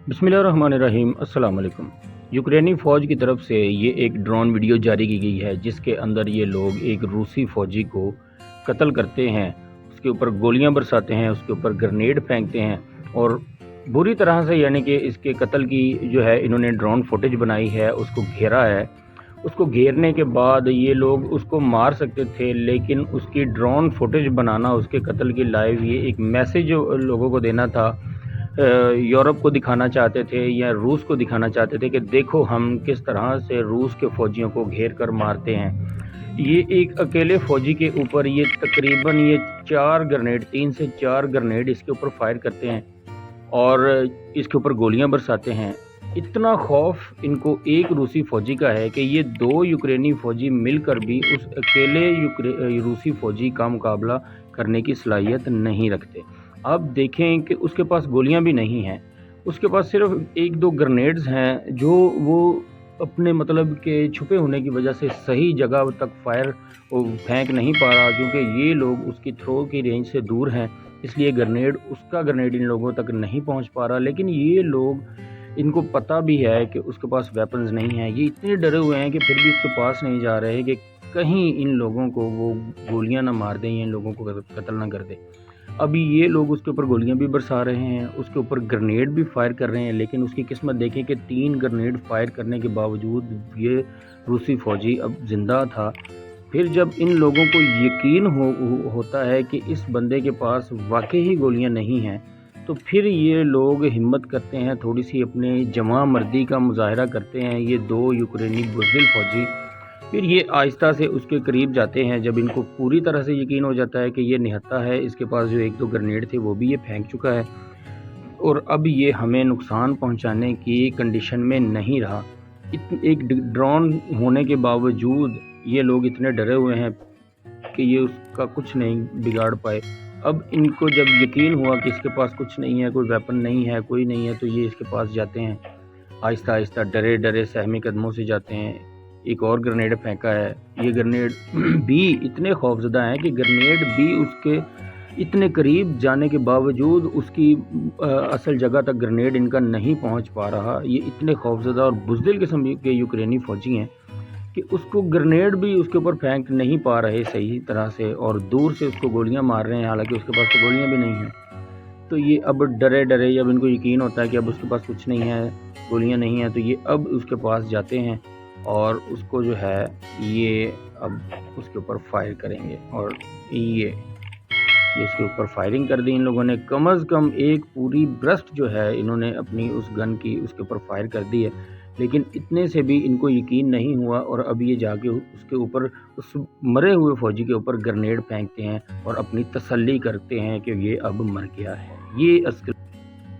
बिस्मिल्लाहिर्रहमानिर्रहीम। अस्सलाम वालेकुम। यूक्रेनी फ़ौज की तरफ से ये एक ड्रोन वीडियो जारी की गई है जिसके अंदर ये लोग एक रूसी फ़ौजी को कत्ल करते हैं, उसके ऊपर गोलियां बरसाते हैं, उसके ऊपर ग्रेनेड फेंकते हैं और बुरी तरह से, यानी कि इसके कत्ल की जो है इन्होंने ड्रोन फुटेज बनाई है, उसको घेरा है। उसको घेरने के बाद ये लोग उसको मार सकते थे, लेकिन उसकी ड्रोन फुटेज बनाना, उसके कत्ल की लाइव, ये एक मैसेज लोगों को देना था। यूरोप को दिखाना चाहते थे या रूस को दिखाना चाहते थे कि देखो हम किस तरह से रूस के फ़ौजियों को घेर कर मारते हैं। ये एक अकेले फ़ौजी के ऊपर ये तकरीबन ये 4 ग्रेनेड, 3 से 4 ग्रेनेड इसके ऊपर फायर करते हैं और इसके ऊपर गोलियां बरसाते हैं। इतना खौफ इनको एक रूसी फ़ौजी का है कि ये 2 यूक्रेनी फ़ौजी मिलकर भी उस अकेले रूसी फ़ौजी का मुकाबला करने की सलाहियत नहीं रखते। अब देखें कि उसके पास गोलियां भी नहीं हैं, उसके पास सिर्फ 1-2 ग्रेनेड्स हैं जो वो अपने मतलब के छुपे होने की वजह से सही जगह तक फायर फेंक नहीं पा रहा, क्योंकि ये लोग उसकी थ्रो की रेंज से दूर हैं, इसलिए उसका ग्रेनेड इन लोगों तक नहीं पहुंच पा रहा। लेकिन ये लोग, इनको पता भी है कि उसके पास वेपन्स नहीं हैं, ये इतने डरे हुए हैं कि फिर भी उसके पास नहीं जा रहे कि कहीं इन लोगों को वो गोलियां ना मार दें या इन लोगों को कत्ल ना कर दें। अभी ये लोग उसके ऊपर गोलियां भी बरसा रहे हैं, उसके ऊपर ग्रेनेड भी फायर कर रहे हैं, लेकिन उसकी किस्मत देखें कि 3 ग्रेनेड फायर करने के बावजूद ये रूसी फ़ौजी अब ज़िंदा था। फिर जब इन लोगों को यकीन होता है कि इस बंदे के पास वाकई ही गोलियां नहीं हैं, तो फिर ये लोग हिम्मत करते हैं, थोड़ी सी अपने जवां मर्दी का मुजाहरा करते हैं। ये 2 यूक्रेनी बुज़दिल फ़ौजी फिर ये आहिस्ता से उसके करीब जाते हैं। जब इनको पूरी तरह से यकीन हो जाता है कि ये निहत्था है, इसके पास जो 1-2 ग्रेनेड थे वो भी ये फेंक चुका है और अब ये हमें नुकसान पहुंचाने की कंडीशन में नहीं रहा। एक ड्रोन होने के बावजूद ये लोग इतने डरे हुए हैं कि ये उसका कुछ नहीं बिगाड़ पाए। अब इनको जब यकीन हुआ कि इसके पास कुछ नहीं है, कोई वेपन नहीं है, कोई नहीं है, तो ये इसके पास जाते हैं, आहिस्ता आहिस्ता डरे डरे सहमी कदमों से जाते हैं। एक और ग्रेनेड फेंका है, ये ग्रेनेड भी इतने खौफजदा हैं कि ग्रेनेड भी उसके इतने करीब जाने के बावजूद उसकी असल जगह तक ग्रेनेड इनका नहीं पहुंच पा रहा। ये इतने खौफजदा और बुज़दिल किस्म के यूक्रेनी फ़ौजी हैं कि उसको ग्रेनेड भी उसके ऊपर फेंक नहीं पा रहे सही तरह से, और दूर से उसको गोलियां मार रहे हैं, हालांकि उसके पास तो गोलियां भी नहीं हैं। तो ये अब डरे डरे, जब इनको यकीन होता है कि अब उसके पास कुछ नहीं है, गोलियां नहीं हैं, तो ये अब उसके पास जाते हैं और उसको जो है ये अब उसके ऊपर फायर करेंगे। और ये इसके ऊपर फायरिंग कर दी इन लोगों ने। कम अज़ कम एक पूरी ब्रस्ट जो है इन्होंने अपनी उस गन की उसके ऊपर फायर कर दी है, लेकिन इतने से भी इनको यकीन नहीं हुआ और अब ये जाके उसके ऊपर, उस मरे हुए फ़ौजी के ऊपर ग्रेनेड फेंकते हैं और अपनी तसल्ली करते हैं कि ये अब मर गया है। ये